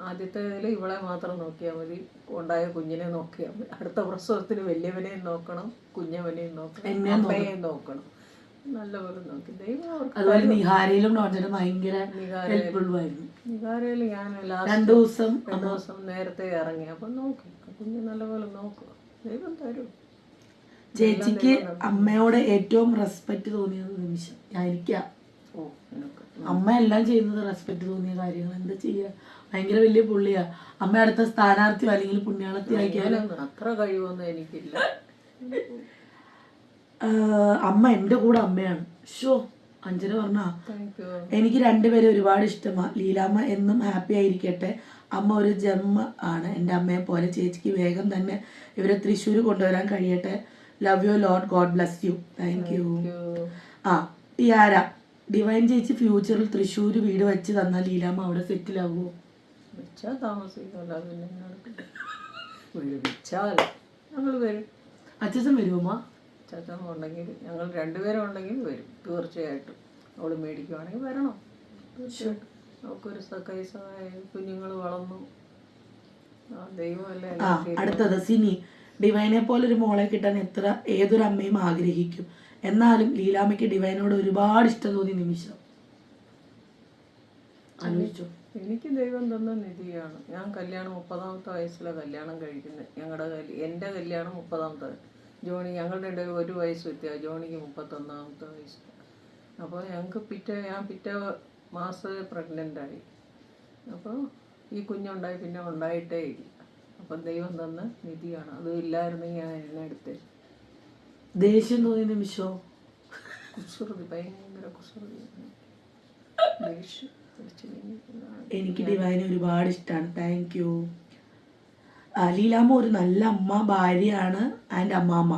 ആദ്യത്തേതിൽ ഇവളെ മാത്രം നോക്കിയാൽ മതി, ഉണ്ടായ കുഞ്ഞിനെ നോക്കിയാൽ മതി. അടുത്ത പ്രസവത്തിന് വലിയവനെയും നോക്കണം, കുഞ്ഞവനെയും നോക്കണം, അമ്മയെയും നോക്കണം. നല്ലപോലെ നോക്കി ദൈവം. അതുപോലെ നിഹാരയിലും ഭയങ്കര നിഹാരയിൽ ഞാൻ രണ്ടു ദിവസം നേരത്തെ ഇറങ്ങി. അപ്പം നോക്കി, കുഞ്ഞ് നല്ലപോലെ നോക്കുക, ദൈവം തരും. ചേച്ചിക്ക് അമ്മയോട് ഏറ്റവും റെസ്പെക്ട് തോന്നിയ നിമിഷം? എനിക്കാ. അമ്മ എല്ലാം ചെയ്യുന്നത് റെസ്പെക്ട് തോന്നിയ കാര്യങ്ങൾ എന്താ ചെയ്യാ, ഭയങ്കര വലിയ പുള്ളിയാ. അമ്മ അടുത്ത സ്ഥാനാർത്ഥിയോ അല്ലെങ്കിൽ പുണ്യാളത്തി ആയിക്കാനും അത്ര കഴിവൊന്നും എനിക്കില്ല. അമ്മ എൻ്റെ കൂടെ അമ്മയാണ്. ഷോ അഞ്ജന പറഞ്ഞ എനിക്ക് 2 പേരെ ഒരുപാട് ഇഷ്ടമാണ്. ലീലാമ്മ എന്നും ഹാപ്പി ആയിരിക്കട്ടെ. അമ്മ ഒരു ജന്മ ആണ്, എൻ്റെ അമ്മയെ പോലെ. ചേച്ചിക്ക് വേഗം തന്നെ ഇവരെ തൃശ്ശൂർ കൊണ്ടുവരാൻ കഴിയട്ടെ. Love you lot, God bless you. Thank you. Tiara, Divine ചേച്ചി ഫ്യൂച്ചറിൽ തൃശ്ശൂർ വീട് വെച്ച് തന്നാൽ ലീലാമ്മ അവിടെ സെറ്റിൽ ആകുമോ? വെച്ചാൽ താമസിക്കുമല്ലോ, വിളിച്ചാൽ ഞങ്ങൾ വരും. അച്ഛൻ വരുമോ? അച്ഛൻ ഉണ്ടെങ്കിൽ, ഞങ്ങൾ 2 പേരും ഉണ്ടെങ്കിൽ വരും തീർച്ചയായിട്ടും. അവൾ മേടിക്കുവാണെങ്കിൽ വരണം തീർച്ചയായിട്ടും. നമുക്കൊരു കൈ സഹായം, കുഞ്ഞുങ്ങൾ വളർന്നു, ദൈവമല്ലേ. അടുത്തത് സിനി, ഡിവൈനെ പോലെ ഒരു മോളെ കിട്ടാൻ ഏതൊരു അമ്മയും ആഗ്രഹിക്കും. എന്നാലും ലീലാമ്മയ്ക്ക് ഡിവൈനോട് ഒരുപാട് ഇഷ്ടം തോന്നിയ നിമിഷം ആലോചിച്ചു? എനിക്ക് ദൈവം തന്ന നിധിയാണ്. ഞാൻ കല്യാണം 30ാമത്തെ വയസ്സിലാണ് കല്യാണം കഴിക്കുന്നത്. എൻ്റെ കല്യാണം 30ാമത്തെ. ജോണി, ഞങ്ങളുടെ ഇടയിൽ 1 വയസ്സ് വ്യത്യാസം. ജോണിക്ക് 31ാമത്തെ വയസ്സ്. അപ്പോൾ ഞങ്ങൾക്ക് ഞാൻ പിറ്റേ മാസം പ്രഗ്നൻ്റായി. അപ്പോൾ ഈ കുഞ്ഞുണ്ടായി, പിന്നെ ഉണ്ടായിട്ടേ ഇല്ല. അപ്പം ദൈവം തന്ന നിധിയാണ്. അത് ഇല്ലായിരുന്നെങ്കിൽ ഞാൻ എന്നെ എടുത്തേ. ദേഷ്യം തോന്നിയ നിമിഷോ? കുസൃതി, ഭയങ്കര കുസൃതി, ദേഷ്യം. എനിക്ക് ഡിവൈനെ ഒരുപാട് ഇഷ്ടമാണ്. Thank you. ലീലാമ്മ ഒരു നല്ല അമ്മ, ഭാര്യയാണ് ആൻഡ് അമ്മാമ്മ.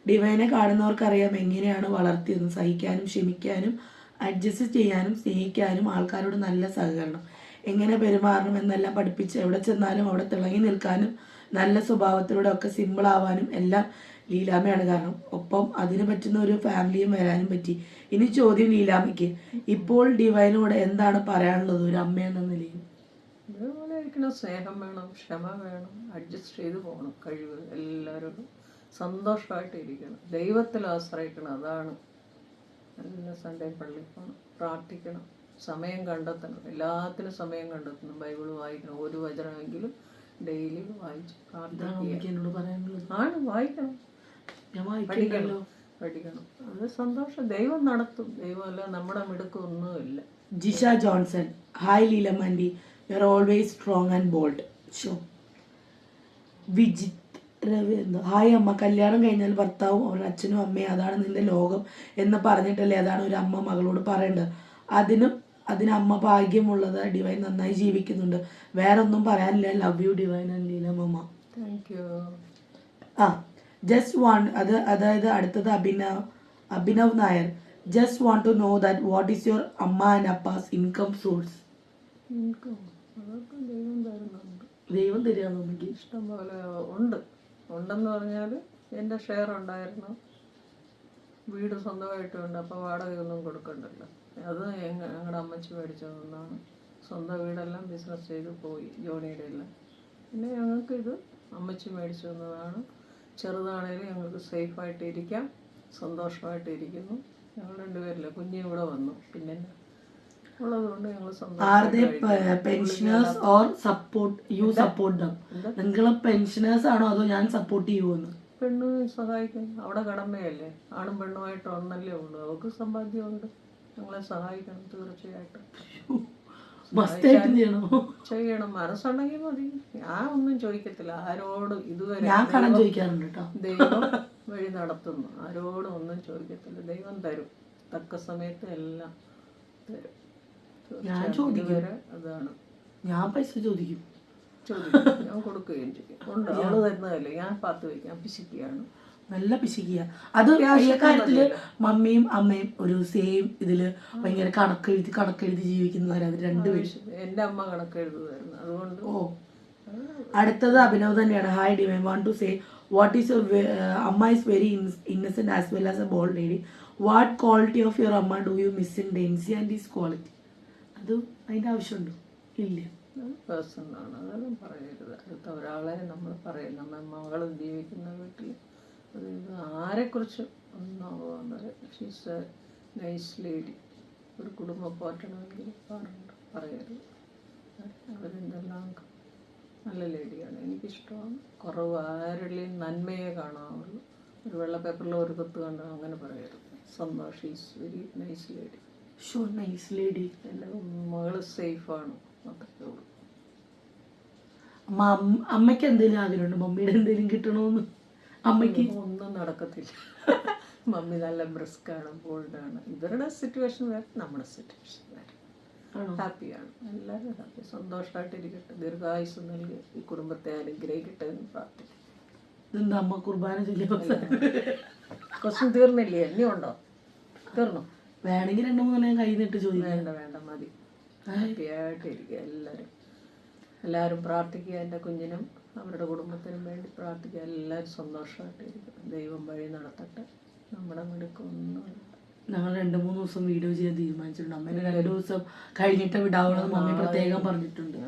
ഡിവൈനെ കാണുന്നവർക്കറിയാം എങ്ങനെയാണ് വളർത്തിയെന്ന്. സഹിക്കാനും ക്ഷമിക്കാനും അഡ്ജസ്റ്റ് ചെയ്യാനും സ്നേഹിക്കാനും ആൾക്കാരോട് നല്ല സഹകരണം, എങ്ങനെ പെരുമാറണം എന്നെല്ലാം പഠിപ്പിച്ച് എവിടെ ചെന്നാലും അവിടെ തിളങ്ങി നിൽക്കാനും നല്ല സ്വഭാവത്തിലൂടെ ഒക്കെ സിമ്പിളാവാനും എല്ലാം ലീലാമ്മയാണ് കാരണം. ഒപ്പം അതിന് പറ്റുന്ന ഒരു ഫാമിലിയും വരാനും പറ്റി. ഇനി ചോദ്യം ലീലാമ്മയ്ക്ക്, ഇപ്പോൾ ഡിവൈനോട് എന്താണ് പറയാനുള്ളത് ഒരു അമ്മയെന്ന നിലയിൽ? ഇതേപോലെ ഇരിക്കണം, സ്നേഹം വേണം, ക്ഷമ വേണം, അഡ്ജസ്റ്റ് ചെയ്ത് പോകണം, കഴിവ് എല്ലാവരോടും സന്തോഷമായിട്ടിരിക്കണം, ദൈവത്തിൽ ആശ്രയിക്കണം. അതാണ്. നല്ല സൺഡേ പള്ളിയിൽ പോകണം, പ്രാർത്ഥിക്കണം, സമയം കണ്ടെത്തണം, എല്ലാത്തിനും സമയം കണ്ടെത്തണം. ബൈബിൾ വായിക്കണം, ഒരു വചനമെങ്കിലും ഡെയിലി വായിച്ച് പ്രാർത്ഥിക്കുക. എന്നോട് പറയാനുള്ളത് ആണ്, വായിക്കണം, ഞാൻ വായിക്കണല്ലോ. പഠിക്കണം. അത് സന്തോഷം. ദൈവം നടത്തും. ദൈവമല്ല നമ്മുടെ മിടുക്കൊന്നുമില്ല. ജിഷ ജോൺസൺ, ഹായ് ലീലമാൻഡി, you are always strong and bold. ഷോ. വിജിത് രവി എന്തോ, ഹായ് അമ്മ, കല്യാണം കഴിഞ്ഞാൽ ഭർത്താവും അവരുടെ അച്ഛനും അമ്മയും അതാണ് നിന്റെ ലോകം എന്ന് പറഞ്ഞിട്ടല്ലേ അതാണ് ഒരു അമ്മ മകളോട് പറയേണ്ടത്. അതിന് അമ്മ ഭാഗ്യമുള്ളത്. ഡിവൈൻ നന്നായി ജീവിക്കുന്നുണ്ട്, വേറെ ഒന്നും പറയാനില്ല. Love you Divine and Leelamma. Thank you. ആ ജസ്റ്റ് വാണ്ട് അതായത് അടുത്തത് Abhinav Nair. Just want to know that what is your amma and അപ്പാസ് ഇൻകം സോഴ്സ്. അതൊക്കെ ദൈവം തരുന്നുണ്ട്. ദൈവം തരികയാണോ എനിക്ക് ഇഷ്ടം പോലെ ഉണ്ടെന്ന് പറഞ്ഞാൽ എൻ്റെ ഷെയർ ഉണ്ടായിരുന്നു. വീട് സ്വന്തമായിട്ടുണ്ട്, അപ്പോൾ വാടകയൊന്നും കൊടുക്കണ്ടല്ലോ. അത് ഞങ്ങളുടെ അമ്മച്ചി മേടിച്ചതെന്നാണ്. സ്വന്തം വീടെല്ലാം ബിസിനസ് ചെയ്ത് പോയി, ജോണിയുടെ എല്ലാം. പിന്നെ ഞങ്ങൾക്കിത് അമ്മച്ചി മേടിച്ചു തന്നതാണ്. ചെറുതാണേലും ഞങ്ങൾക്ക് സേഫായിട്ട് ഇരിക്കാം, സന്തോഷമായിട്ട് ഇരിക്കുന്നു. ഞങ്ങൾ രണ്ടുപേരില്ല, കുഞ്ഞ് ഇവിടെ വന്നു, പിന്നെ ഉള്ളതുകൊണ്ട് ഞങ്ങൾ pensioners or support you support them. നിങ്ങൾ പെൻഷനേഴ്സ് ആണോ അതോ ഞാൻ സപ്പോർട്ട് ചെയ്യുമെന്ന്? പെണ്ണ് സഹായിക്കും, അവിടെ കടമയല്ലേ. ആണും പെണ്ണുമായിട്ട് ഒന്നല്ലേ ഉള്ളൂ. അവർക്ക് സമ്പാദ്യമുണ്ട്, ഞങ്ങളെ സഹായിക്കണം തീർച്ചയായിട്ടും. ചെയ്യണം, മനസ്സുണ്ടെങ്കിൽ മതി. ഞാൻ ഒന്നും ചോദിക്കത്തില്ല ആരോടും ഇതുവരെ. ദൈവം വഴി നടത്തുന്നു, ആരോടും ഒന്നും ചോദിക്കത്തില്ല. ദൈവം തരും, തക്ക സമയത്ത് എല്ലാം തരും. ഇതുവരെ അതാണ്. ഞാൻ പൈസ ചോദിക്കും, ഞാൻ കൊടുക്കുകയും ചെയ്യും. ഉണ്ട്, അവള് തരുന്നതല്ലേ, ഞാൻ പാത്ത് വയ്ക്കാൻ പിശിക്കുകയാണ്. നല്ല പിശിക്കുക. അത് ഈ കാര്യത്തില് മമ്മിയും അമ്മയും ഒരു സെയിം ഇതില് ഭയങ്കര കണക്കെഴുതി ജീവിക്കുന്നവരാണ് രണ്ടുപേരും. എന്റെ അമ്മ കണക്കെഴുതുമായിരുന്നു, അതുകൊണ്ട്. ഓ, അടുത്തത് അഭിനവ് തന്നെയാണ്. Hi Divine, want to say what is your അമ്മ is very innocent as well as a bold lady. What quality of your അമ്മ do you miss in Densy and is quality? അത് അതിന്റെ ആവശ്യമുണ്ടോ? ഇല്ല. പേഴ്സണലാണ്, അതെല്ലാം പറയരുത്. അടുത്ത ഒരാളെ നമ്മൾ പറയും. നമ്മൾ മകളും ജീവിക്കുന്ന വീട്ടിൽ അത് ഇത് ആരെക്കുറിച്ച് ഒന്നാവുക. She's a nice lady. ഒരു കുടുംബം പോറ്റണമെങ്കിൽ പറയരുത്. അവരെന്തെല്ലാം നല്ല ലേഡിയാണ്, എനിക്കിഷ്ടമാണ്. കുറവ് ആരുടെയും നന്മയെ കാണാവുള്ളൂ. ഒരു വെള്ള പേപ്പറിൽ ഒരു കത്ത് കണ്ടോ അങ്ങനെ പറയരുത്. Santhosh, she's very nice lady. So nice lady. എൻ്റെ മകള് സേഫാണ്, അത്രയേ ഉള്ളൂ. അമ്മയ്ക്ക് എന്തെങ്കിലും ആഗ്രഹമുണ്ട് മമ്മിയുടെ എന്തെങ്കിലും കിട്ടണമെന്ന്? അമ്മയ്ക്ക് ഒന്നും നടക്കത്തില്ല. മമ്മി നല്ല ബ്രിസ്കാണ്, ബോൾഡാണ്. ഇവരുടെ സിറ്റുവേഷൻ വേറെ, നമ്മുടെ സിറ്റുവേഷൻ വേറെ. ഹാപ്പിയാണ്, എല്ലാവരും ഹാപ്പി, സന്തോഷമായിട്ടിരിക്കട്ടെ, ദീർഘായുസ് നൽകി ഈ കുടുംബത്തെ അനുഗ്രഹിക്കട്ടെ എന്ന് പ്രാർത്ഥിക്കും. ഇതെന്താ അമ്മ കുർബാന ചൊല്ലിയ ക്വസ്റ്റ്യൻ തീർന്നില്ലേ? ഇനി ഉണ്ടോ? തീർന്നു? വേണമെങ്കിൽ 2-3 കൈ നിട്ട് ചോദിക്കും. വേണ്ട മതി. ഹാപ്പിയായിട്ടിരിക്കുക എല്ലാവരും പ്രാർത്ഥിക്കുക. എൻ്റെ കുഞ്ഞിനും അവരുടെ കുടുംബത്തിനും വേണ്ടി പ്രാർത്ഥിക്കുക. എല്ലാവരും സന്തോഷമായിട്ടിരിക്കുക. ദൈവം വഴി നടത്തട്ടെ. നമ്മുടെ മിടുക്കൊന്നുമില്ല. ഞങ്ങൾ 2-3 ദിവസം വീഡിയോ ചെയ്യാൻ തീരുമാനിച്ചിട്ടുണ്ട്. അമ്മേനെ 2 ദിവസം കഴിഞ്ഞിട്ട് വിടാവുള്ളത് മമ്മി പ്രത്യേകം പറഞ്ഞിട്ടുണ്ട്.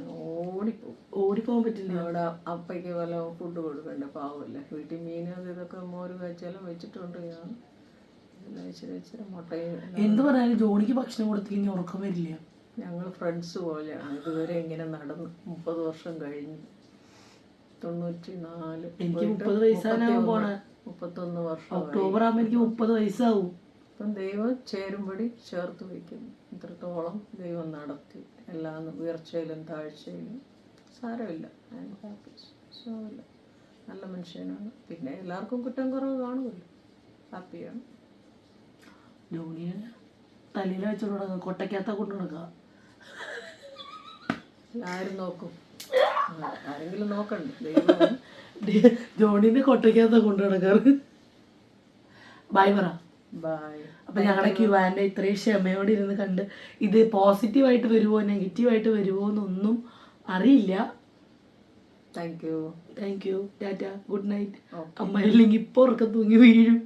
ഓടിപ്പോകാൻ പറ്റില്ല. അവിടെ അപ്പയ്ക്ക് വല്ല ഫുഡ് കൊടുക്കണ്ടേ, പാവമല്ലേ. വീട്ടിൽ മീൻ ഇതൊക്കെ മോര് കാച്ചെല്ലാം വെച്ചിട്ടുണ്ട്. ഞാൻ ഇച്ചിരി മുട്ടയും എന്ത് പറഞ്ഞാലും ജോണിക്ക് ഭക്ഷണം കൊടുത്തില്ലെങ്കിൽ ഉറക്കം വരില്ല. ഞങ്ങൾ ഫ്രണ്ട്സ് പോലെയാണ്. ഇതുവരെ ഇങ്ങനെ നടന്ന് 30 വർഷം കഴിഞ്ഞു. 94. എനിക്ക് 30 വയസ്സാകാൻ പോണ. 31 വർഷം. ഒക്ടോബർ ആകുമ്പോൾ എനിക്ക് 30 വയസ്സാവും. അപ്പം ദൈവം ചേരുമ്പടി ചേർത്ത് വയ്ക്കുന്നു. ഇത്രത്തോളം ദൈവം നടത്തി. എല്ലാം ഉയർച്ചയിലും താഴ്ചയിലും സാരമില്ല. സാരമില്ല, നല്ല മനുഷ്യനാണ്. പിന്നെ എല്ലാവർക്കും കുറ്റം കുറവ് കാണുമല്ലോ. ഹാപ്പിയാണ്. ജോണിയെ തലയിൽ വെച്ചോണ്ട് നടക്കുക, കൊട്ടയ്ക്കകത്ത കൊണ്ട് നടക്കുക. ആരും നോക്കും? ആരെങ്കിലും നോക്കണ്ടേ? ദൈവം ജോണിന്റെ കൊട്ടയ്ക്കകത്ത കൊണ്ട് നടക്കാറ്. ബൈ പറ. ബൈ. അപ്പൊ ഞങ്ങളുടെ ക്യൂആൻഡ് ഇത്രയും ക്ഷമയോടെ ഇരുന്ന് കണ്ട് ഇത് പോസിറ്റീവായിട്ട് വരുമോ നെഗറ്റീവായിട്ട് വരുമോ എന്നൊന്നും അറിയില്ല. Thank you. Tata, good night. അമ്മ ഇല്ലെങ്കിൽ ഇപ്പൊ ഉറക്കം തൂങ്ങി വീഴും.